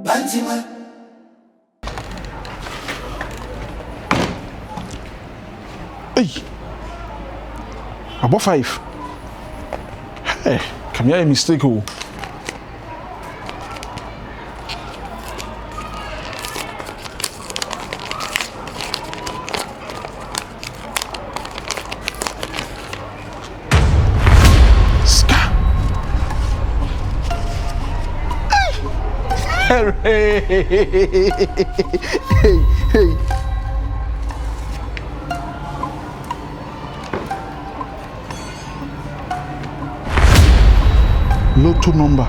Bantama. Hey, about 5. Hey, come here, mistake. Oh, hey, hey. Lotto number.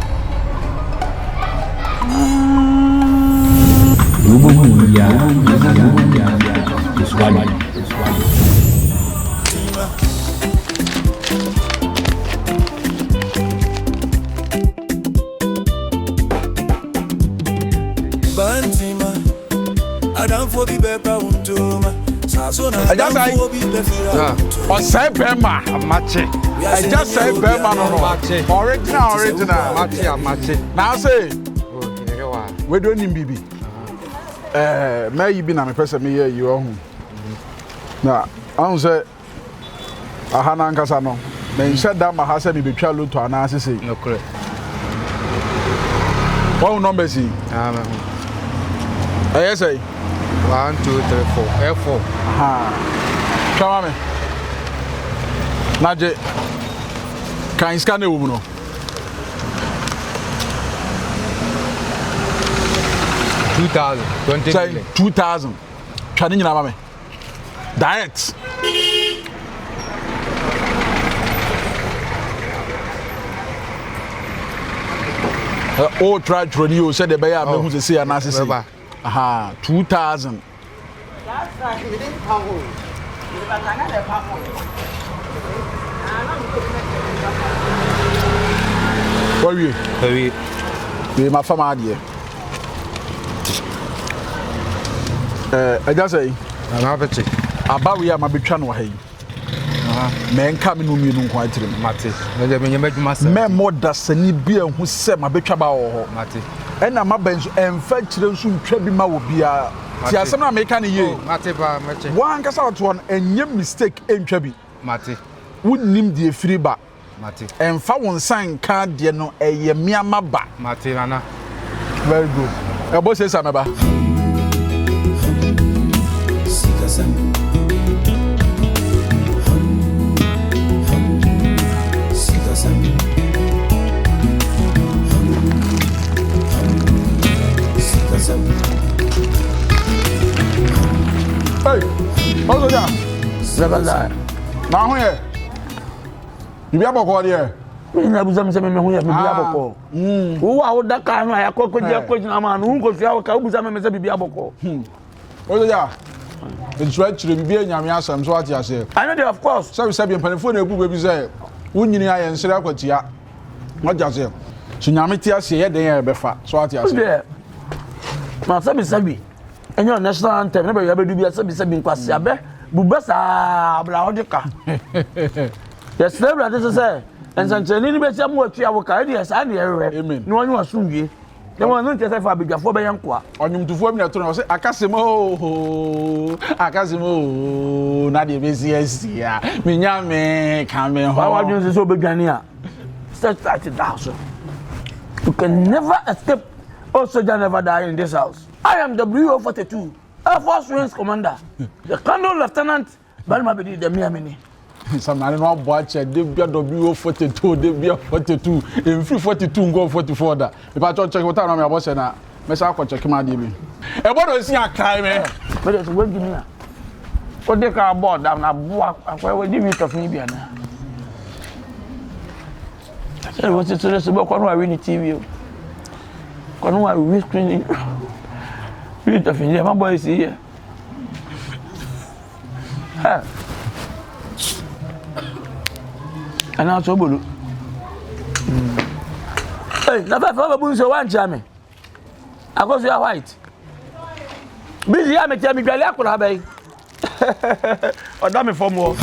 Bantama. I don't for be better untuma. I just say, on say Bema, matche. I just say Bema no matche. Original. Matche. Now say, we don't need BB. May you be na me person me here you home. Na, I say, ahana nkasa no. Na instead that my house me betwa loto anase say. No correct. What number is he? Yes, say. 1, 2, 3, 4. F4. Aha. Come on. Naje. Can scan the woman? 2,000. 20 million. 2,000. Can you know me? Diet. Oh, try to you said the buyer who to see an assist. Aha, 2,000. That's right, we didn't come home. Where are you? Heavy. My farm here. I just say, I'm happy. about we are my big channel. Hey, men coming to me, no quite Mate. Men more does any beer who said my big about Mate. And I'm a bench and fetch them soon. Trebima will be a. See, some American year. Mate. One cast out one and your mistake in Trebi. Mate. Wouldn't name the free back. Mate. And found sign card, you know, a Yamiama back. Mate, Anna. Very good. A boss says, I'm about. Hey, also there. Now here. You be able to call here. Na buza me hu ya bibia boko. Wo a wo da ka no ya kokodi na ma no hu fia wo ka buza me bibia boko. Also there. It's right to be nyame asem so ati ase. I know they of course. So we say mpanefo na ebu bebi say wunyini aye nsere akwatia. Mo jase. So nyame ti ase ye den ya befa so ati ase. Ma sabi. Enyo national anthem na be ya bedu bia sabi nkwase abe bubasa abla odika. Yes, never this say and sancheni ni be tia mo atua wo ka dey sa na yewe. No onyu asumwie. Dem won no tese fa bigafo be yankoa. Onyumtufo mi na to na say akasemo na de be sia me nyame ka me ho. Wa dun so bedwane a. Start the house. You can never escape. Oh, soldier never die in this house. I am WO42, Air Force Wings Commander, the Colonel Lieutenant Barima Bediide the Miamini. Some man no watch they be WO42, they be 42, in free 42 go 44 da. If I check what na me boss na, me say akọ check ma dey bi. E bodo si akai me. But it's wey give me na. O dey ka board am na bo akwa we give me tofin bia na. Say what to the so ko no a win TV o. Ko no a win screen. We tofin dey my boy see here. Ha. Ana so bolu. Hey, na fa fa bu so wan jame. Akoso ya white. Busy ya me tia mi dwale akura bai. Oda me form wo.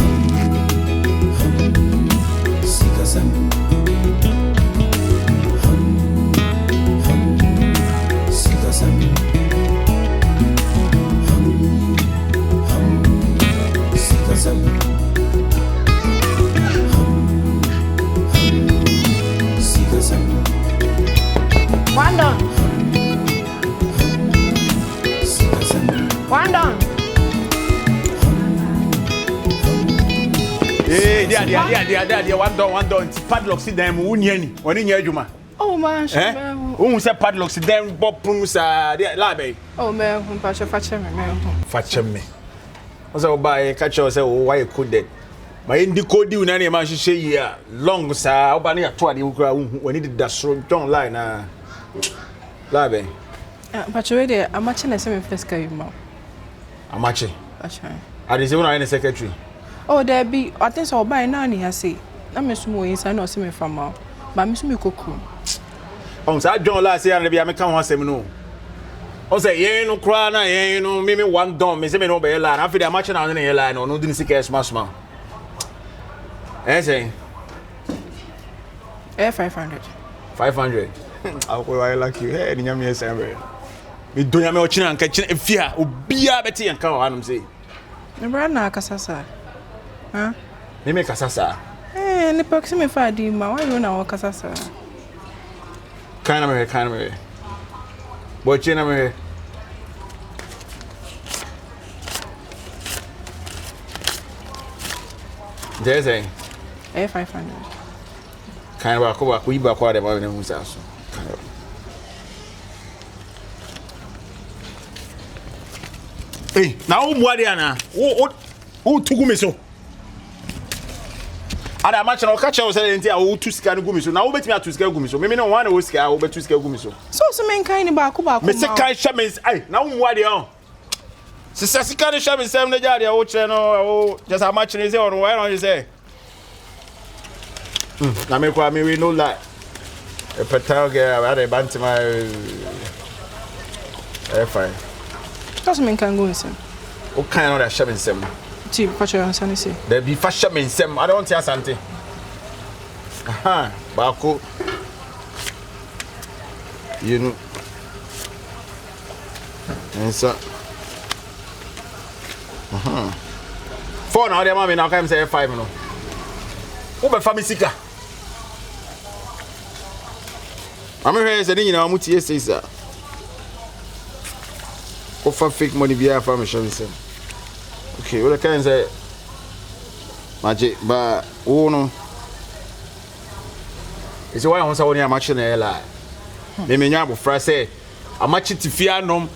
One down. Hey, there, one down. Padlock sit them, Union, when in your Juma. Oh, man. Who said padlock sit them, Bob Pums, Labe? Oh, man, Fatcher me. Was I buy a catcher, say, why you could that? My Indi code you, Nanny, man, she say, yeah, long, sir, Albania, Twan, when he did that strong John line, Labe. But you're there, I'm matching the same first guy, ma. I'm matching. I didn't say any secretary. Oh, there be, I think so by nanny, I say. I'm a small inside, not see me from now. But Miss Miko. Oh, so I don't last year and the American one say no. Oh, say, yeah, no crana, yeah, no, maybe one dumb, Miss no by line. I feel I'm matching on the line or no didn't see cash much man. Eh, say, 500. 500. I'll go, I like you. Hey, you me a me do ya me watching and catching a fear, Ubia Betty and come on, say. Never na Casasa. Huh? Me make Casasa. Eh, the proximity for the ma, why you know Casasa? Kind of me. But you know me. There's a 500. Kind of a we back what about the house. Hey, now what Diana? Who took me so? Ada match na catch us say ntia o tu sika no gumi so na wo betimi atu sika gumi so me no one o sika o betu sika gumi so so men kan ni ba ko me se kan hye me ai na wo muade on se sika no hye me sem na jade o kire no o just a match ni say on why don't you say na me kwa me we no lie e petal girl ada Bantama fine so men kan go nsem o kan no da hye me sem Ti pacho ansani se. There be fashion men sem. I don't hear something. Aha, bako. You know. And so. Aha. Four now, the mommy now come say 5 no. Who be family sika? I'm here saying you know muti say sir. Offer fake money via family shall say. Okay, what I can say, magic, but oh no. It's why I want to say match in the airline. Me nyabo fra say, a match to fear no.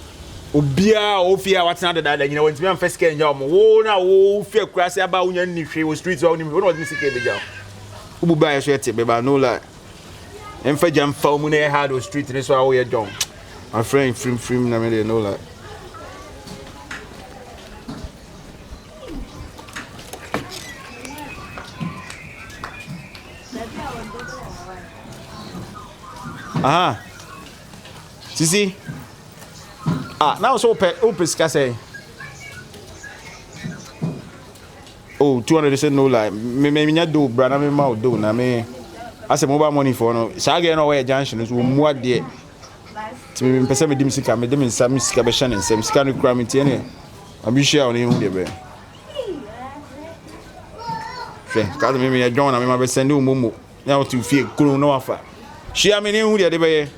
Obia o fear what's not that you know when me first get job. Oh na o fear crash about unya ni hwe o streets o ni me no music e be jam. Ubu buy so yet be no lie. Emfa jam fa mu na hard o street ni so a wo ye don. My friend film na me no lie. Aha. Sisi. Now so open say. Oh, 200 say no lie. Me nya do brana me ma do na me. I say mobile money for no. Sa get no way junction so mu ade. Ti me pese me dim sika me dim sika be hye nsem sika no kura me tie ne. Abi share on hu de be. Fe, ka me ya join na me ma be send umumu. Na o tu fie kunu no afa. Share me ne hu de be.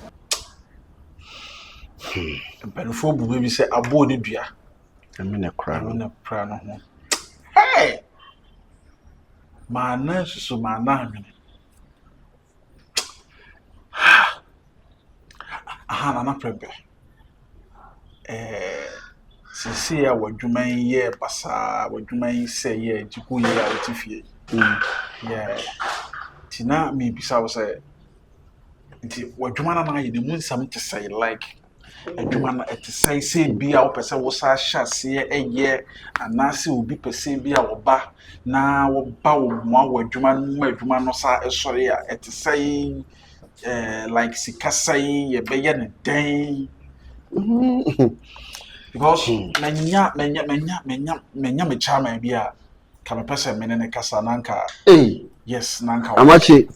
Benefo bubu bi say abo ne dua. Ame na kra no ho. Hey! Mana so mana me. Aha na prebe. Sisi ya wadwuman ye basa wadwuman se ye jiku ye a otifie. Yeah. Tina me bisa wo say nti wadwuman na ye ne mu nsam te say like adwuma et say bia wo pese wo sa hyase eye anase obi pese bia wo ba na wo ba wo mo adwuma no adwuma no sa esore a et say like sikasai ye beye ne den because menya me chama bia ka me pese me ne kasa nanka yes nanka amache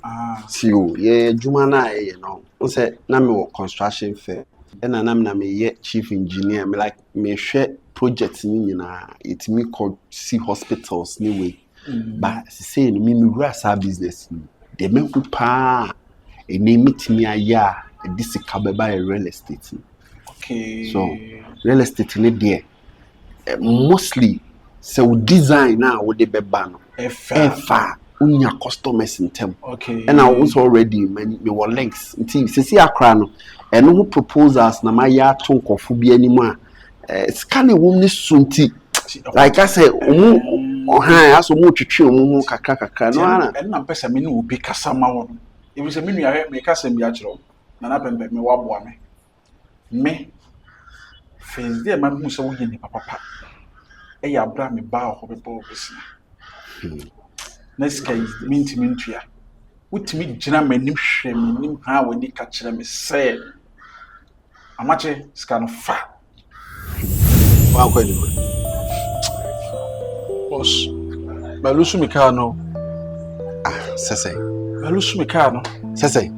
si o ye adwuma na ye no say na me wo construction fair and na me ye chief engineer me like me hwe project ni nyina it me called see hospitals ni way but say no me wura sa business ni de me ku pa e me meet me aya this ka be buy real estate. Okay, so real estate ni there mostly so design now what they be ban efa unya customers in term okay and I also already me were links see akra no and who proposals na my ya to nkofo bi anima scan wom ni sunti like I say aso mu twetwe mu kakra no ana and na pesa me ni obi kasa ma wo ebi se me nua me kasa bi a kiro na na pempe me waboa me first day man hu so wo yini papa e ya bra me ba ho bebo obisi next guy minti mintua wutimi gina manim hwe manim ha wani ka kire me say amache scan fa wa kwa ni boss balusu mikano sese balusu mikano sese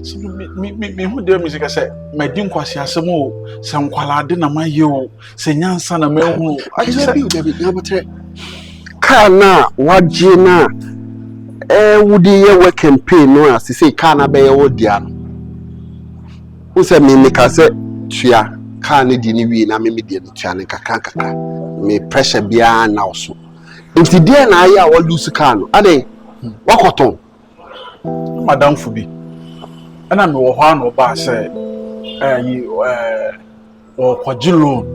so me hu de music say madin kwasi asem o se nkwalade na maye o se nyansa na mahu aje bi de bi gabotre kana waje na wudi ye we campaign no as say kana be ye wodia no wo se me ka se tua kana di ni wi na me de no tua ne kakra me pressure bia na oso nti de na aya wa lose kana ade wakoton madam fubi ana me wo ho an oba se o kwagilo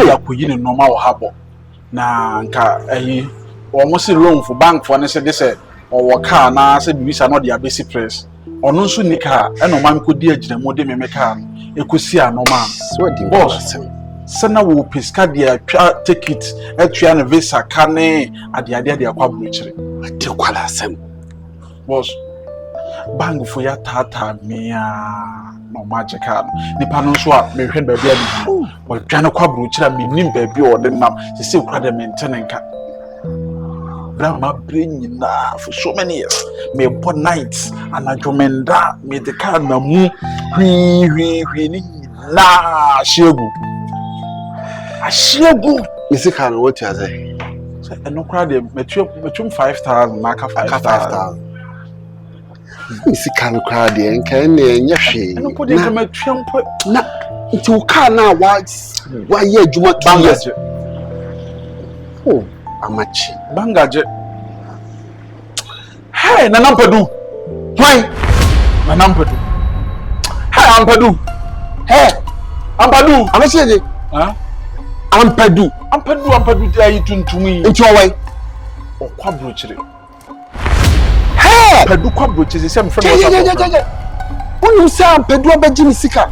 ya koyi ne normal wo habo na nka o mo se loan for bank for ne se de se o wo car na se bibisa no de abesi press ono nso ni car e no man ko di agina mo de me car ekosi anoma so di boss sana wo pesca dia take it atwa na visa kane ade akwa brochire ate kwala asem boss bank for ya tata mea no magic card nipa no so a me hwe ba bia bi o twa kwa brochire me nim ba bi o de nam se kwa de maintain nka Brahma bring na for so many years. Me put nights and a jomenda me the car na mu hwi ni na shegu. A shegu. Isi kan what you say? So no crowd between 5,000 na ka 5,000. Isi kan crowd e nka na enye hwe. No put dey come twem na nti o car na wa ye adwuma 2 years. Oh. Amachi bangaje hey na nampadu why na nampadu hey ampadu amachi ampadu dey tuntum yi nti owai okwa brochire ampadu kwa brochire se mfrɛ no wonu se ampadu abaji mi sika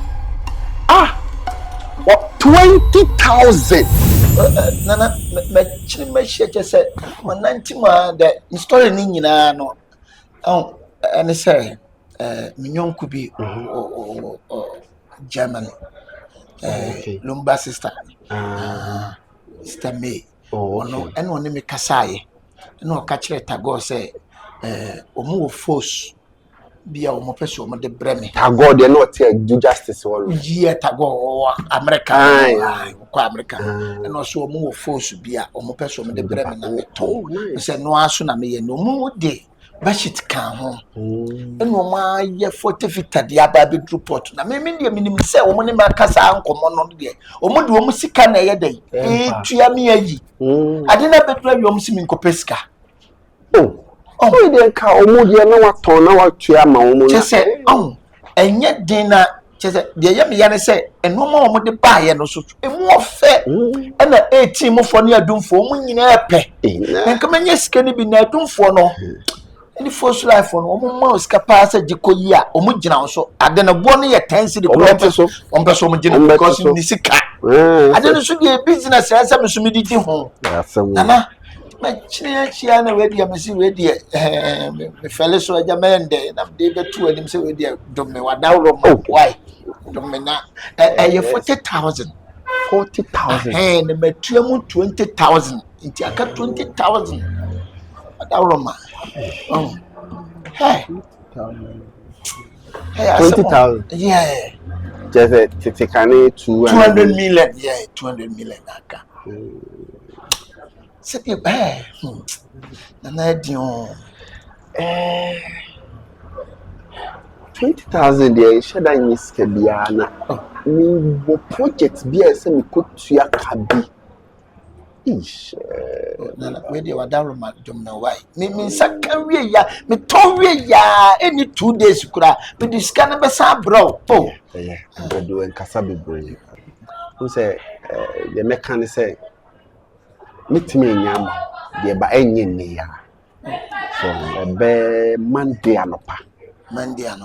20,000 nana me shake say mananti ma the story ni nyina no and say minyonku bi German Lumba sister sister me no and one me kasaye no ka kire tago say omo force bia omo pese omo de breme tago de no te do justice all yeah tago America ko America and also omo force bia omo pese omo de breme na meto say no aso na me ye no mo de bashit kan ho eno ma ye 40 feet de aba be report na me de minim say omo ne makasa ankomo no de omo de omo sika na ye dai tua me ayi ade na betra wi omo simi nkopesika we dey ka omo de na waton na watua ma omo na say enye din na chese de ye me ya ne say eno ma omo de ba ye no so emu ofe e na 18 mo fo ne adumfo omo nyina epe enka menye sika ni bi na adumfo no any first life no omo ma osika pass agikoyi a omo gina so ade na bo no ye tense de so omo peso omo gina because ni sika ade no so de business ya se me so me di ho nana chia na we dia me si we dia me fele so aja mende na de betu anim se we dia dom me wadawro why dom me na 40,000 na metuamu 20,000 inti aka 20,000 wadawro ma hey 20,000 yeah just titikane 200 million yeah 200 million aka c'est nana dion 20,000 there shada nyiske biana me project be as me could to ya kabi. Ish. Where they were down my dom no why. Me sakawe ya, me towe ya any 2 days kura. Me discan be sa bro. Oh. Yeah. But do en kasa be brain. Who say the mechanic say meet me nyam de ba enye ne ya. So be Monday anopa.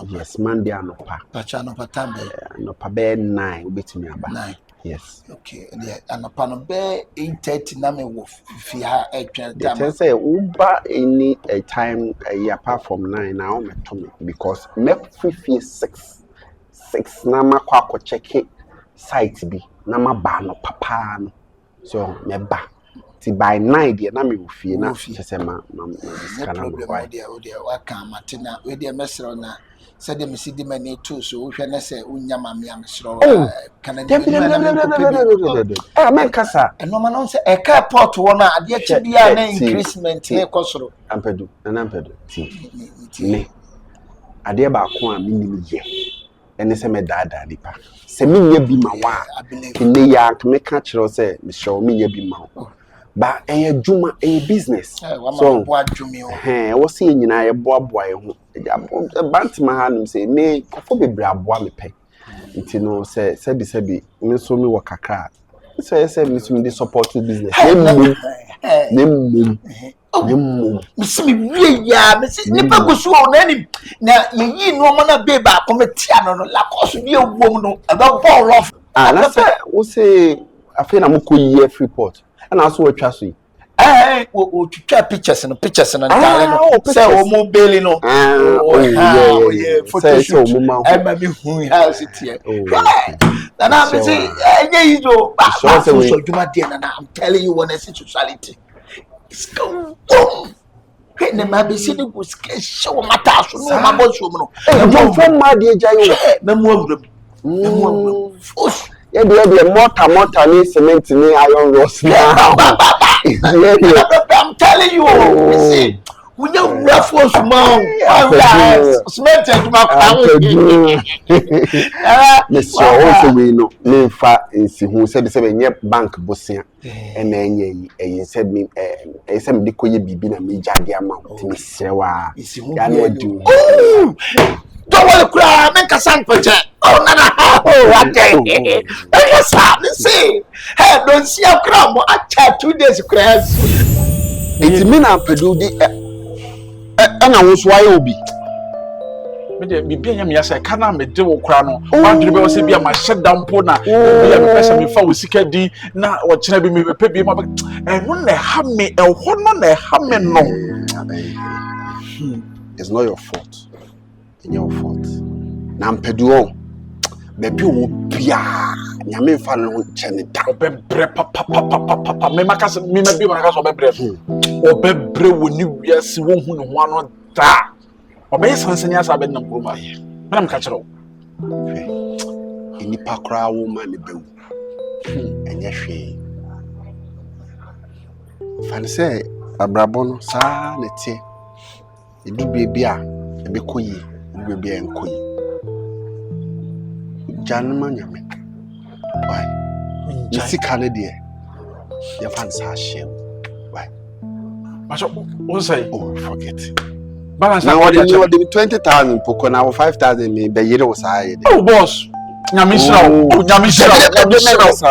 Yes, Monday anopa. Pacha no patambe. Anopa be 9 obetimi aba. 9. Yes. Okay. The anopa no be 8:30 na me wo fi ha etwa time. They say uba any time apart from 9 now me to me because me free 6 na ma kwa check site bi na ma ba no papa no. So me ba ti by 9 dia na me wo fie na say ma problem o waka matina we dia mesro na say dem si di mani too so wo hwe na say unya ma me amsro kana ni man kasa eno ma no say e ka port wo na ade chi bia na increasement na ekosoro ampedu ti ne ade ba ko a minimi ye ene se me dada nipa se minya bi ma wa kene ya me ka kire say me show minya bi ma ba juma business so wo se nyina ye boaboa ye ho Bantama hanum say me kofo bebre aboa me pe nti no say bi me so me wo kakra say me so me dey support business nem me wie ya me se nipa go so na ni na yi no mo na be ba ko me tia no la course bi ewom no e ba ball off na say wo say afi na mo ko yi free port and also we twa so yi o twitwa pictures no ntale no say o mo beli no yeah photo shoot e ma me hu house tie na me say enye yi do ba so juma dey na I'm telling you one sexuality it's come ne ma be si de go show mata so no ma bo so no e from ma dey jayo na mo awuro yeah, mortar, ni cement, ni iron rods. I'm telling you, you see, we don't reference man. Cement and Mr. Also, we know, name fat is who said the 7 year bank bossing, and then you said me, a some decoy be been a major amount. Mr. Is who do. Don't want to cry, make a sound for chat. Oh, no, what day? Yes, see. Hey, don't see a crumb. I chat 2 days crash. It's mean I'm producing, and I was why will be. Me be him yes I can me de wo kra no ma dwere be wo se bia ma shutdown po na bia me pesa me fa wo sika di na wo kire bi me pe bi ma no na ha me e ho no na ha me no it's not your fault. It's your fault. Na mpeduo be bi wo bia nyame fa no chene da obebre papa me makase me ma bi ma kase obebre woni wiase wo hu ne ho ano da obey sansani asa be nam kuruma me ka kire wo enipa kra wo ma ne bewu enye hwe fan say abrabo no sa na tie edu bia e be koyi edu bia enkoyi januma nyame why sika ne de ya fan sa shame why but what say oh forget balance now what you the 20,000 poko na 5,000 me be yire wo sa ye oh boss nyame shira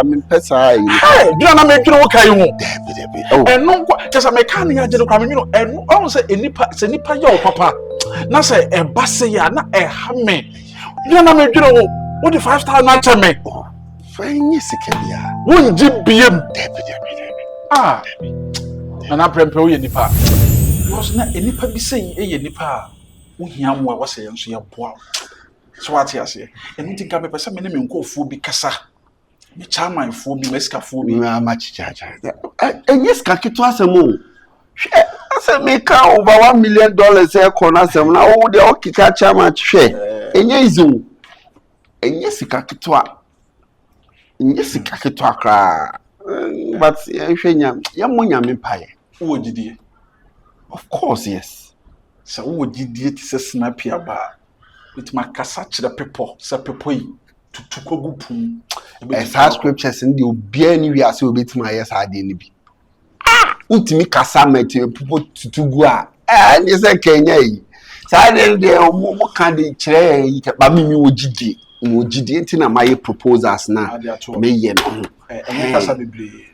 me pesa hey do na me twere wo kai ho debi oh eno kesa me kan ya je kwa me no eno o say enipa ye o papa na say e ba se ya na e ha me do na me twere wo what the 5,000 na che me fenyi sikebia won ji biem debi na prempe wo ye nipa was na enipa bi sei ye nipa wo hia mo wa se yenso ye boa so what ya say enu tinka be pesa me ne me nkofu bi kasa me chairman fu bi meska fu bi na ma chichacha enye ska kitu asemo ase me ka over $1 million e kona asem na wo de okika chairman hwe enye izu enye sika kitu kra but hwe nyam ya mo nyam paye wo gidie of course yes so wo gidie ti se snap ya ba with my kasa chira people sa people yi to kogu pum. Esa scriptures in the obi ani wi ase obetima ayesa ade ni bi. Utimi kasa meti pupo tutugu a. Ni se Kenya yi. Sa de mo kan de kire yi ba mi ogidi. Mo ogidi nti na my proposals na me ye no. Kasa bebre.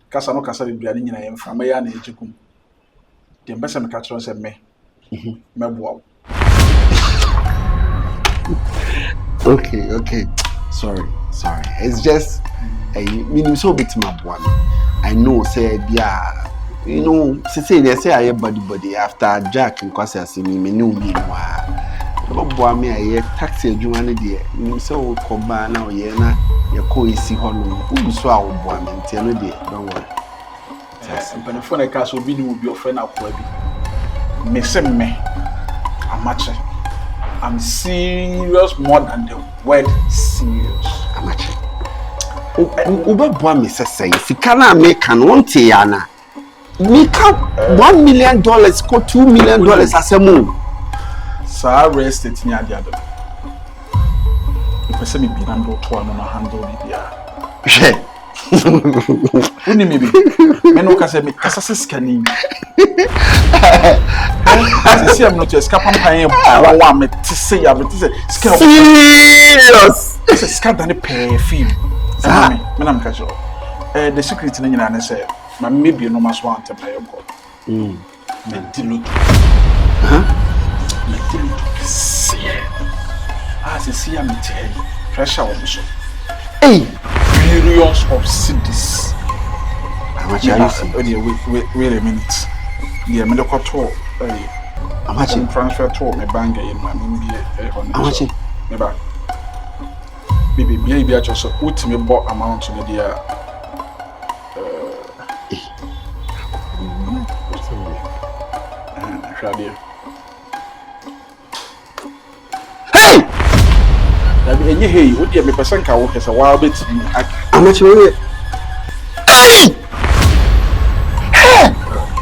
Kasa no kasa bebre ani nyina ye mfa me ya na ejikum. De mbesa me ka kiro se me. Meboa. Okay. Sorry. It's just meaning so bit my boy. I know say you know say they say I body after Jack and Kwasi as me new me wa. Boy me I taxi adwuma ne de. Me say o koba na o ye na ye ko isi ho no. Who so a wo boy me ntia no de. Don't worry. Yes, and the phone cast will be your friend akwa bi. Me say me amache. I'm serious more than the word serious. Amache. Ube boy me say sika na make an want ya na. Make $1 million ko $2 million asemu. Sa rest it near the other. You person me be handle Twan no handle bibia. Uni me be. Me no kase me kasa scanning. See I'm not just capam pan wa me to say ya me to say serious. It's a scandal pay film. Me na me catch the secret na nyina na say ma maybe no mas want to pay go. Me dilutu. Me dilutu. See. See am tell you. Pressure on so. Hey, billions of cities. How much are you saying? Wait a minute. Yeah, me look at all. How much transfer to my bank in my MBA? How much? Me back. Maybe I just ultimate bought amount to the dear. Hey! Hey, what do you person can work as a wild bit? How much are you? Hey! Hey!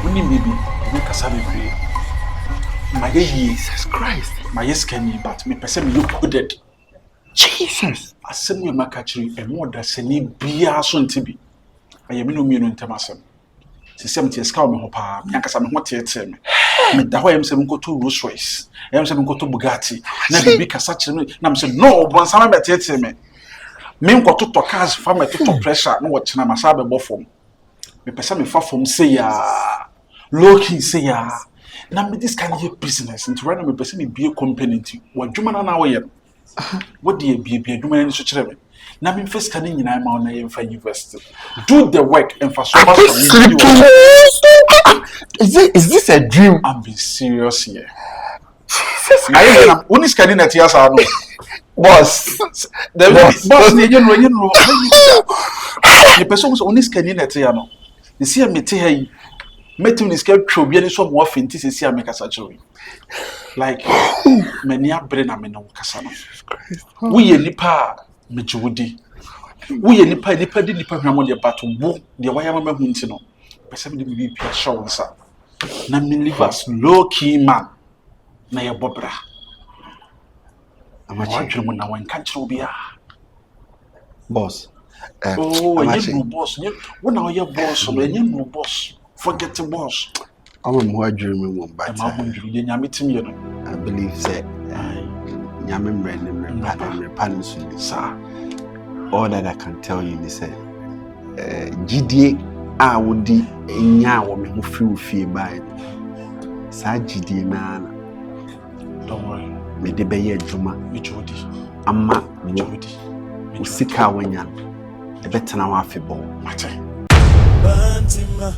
Only maybe make a savvy pray. My Jesus Christ. My yes can you, but me person you coded. Jesus. I send you my catchery and more than any beer soon to be. I am no mean in Tamasam. The 70 scout me hopa, Yankasa, what yet me. That way I'm saying go to Rolls Royce. I'm saying go to Bugatti. Never be such a I'm saying no, once I'm at it me. Me go to cars from to pressure, no what China Masabe bofom. Me person me far from say ya. Low key say ya. Now me this kind of business into right now me person me be a company to what Jumana now here. What do you be a doing in such a way? Now me first coming in I'm on a university. Do the work and for so much Is this a dream? I'm being serious here. I only scanning at yes or no. Boss. The boss, the person was only scanning at Yano. You see, I met here. Met him is kept troubling some more finties. You see, I make a surgery. Like many are brain. I'm in no casano. We a nipa, Mijudi. We a nipa, nipa, Ramonia, but who the Wayama Muntino. Person will be a show, sir. Na me leave us low key man. Na ya bobra. Amachi mo na wan kanchiro bia. Boss. Amachi no boss. When na your boss, so you no boss. Forget the boss. I'm more dreaming one but I believe that Yamin sir. All that I can tell you is that GDA I would be in yaw me who feel by Sa GDA na. Don't worry. Me de be Juma, Mijodi. Amma Mijodi. Usika wenya. E better na wa febol. Mate. Bantama.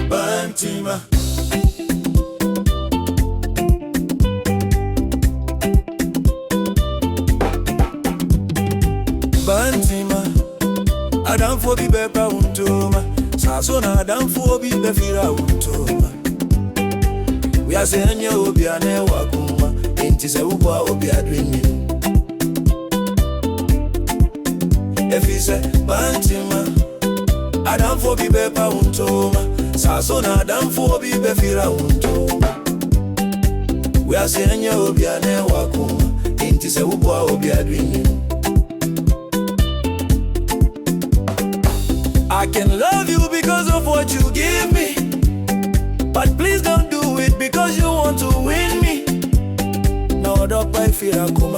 Bantama. Bantama. Adam for be bepa untoma. Sasona Adam for be befira untoma. We are saying you will be an wakuma. Inti se uba obi adrenaline. If he say Bantama. Adam for be bepa untoma. Sasona Adam for be befira untoma. We are saying you will be an wakuma. say ubo obi adwin. I can love you because of what you give me, but please don't do it because you want to win me. No, don't buy fear, come